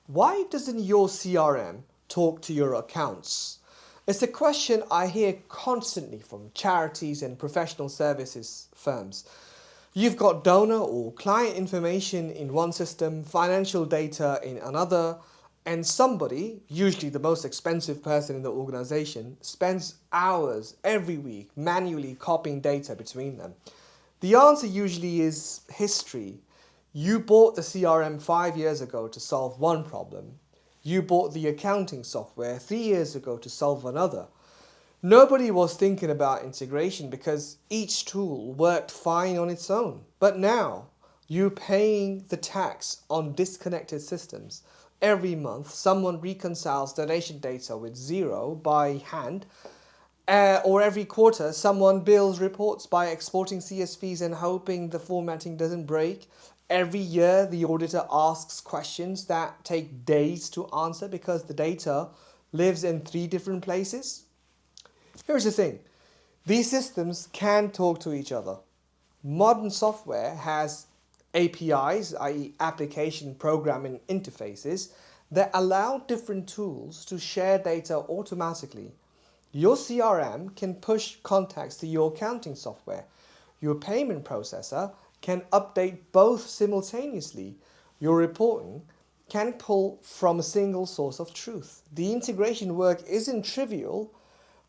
Why doesn't your CRM talk to your accounts? It's a question I hear constantly from charities and professional services firms. You've got donor or client information in one system, financial data in another, and somebody, usually the most expensive person in the organization, spends hours every week manually copying data between them. The answer usually is history. You bought the CRM 5 years ago to solve one problem. You bought the accounting software 3 years ago to solve another. Nobody was thinking about integration because each tool worked fine on its own. But now, you're paying the tax on disconnected systems. Every month, someone reconciles donation data with zero by hand, or every quarter, someone builds reports by exporting CSVs and hoping the formatting doesn't break. Every year, the auditor asks questions that take days to answer because the data lives in 3 different places. Here's the thing. These systems can talk to each other. Modern software has APIs, i.e. application programming interfaces, that allow different tools to share data automatically. Your CRM can push contacts to your accounting software. Your payment processor can update both simultaneously. Your reporting can pull from a single source of truth. The integration work isn't trivial,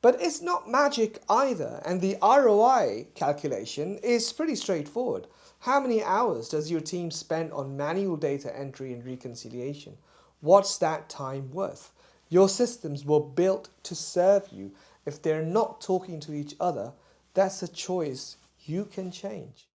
but it's not magic either, and the ROI calculation is pretty straightforward. How many hours does your team spend on manual data entry and reconciliation? What's that time worth? Your systems were built to serve you. If they're not talking to each other, that's a choice you can change.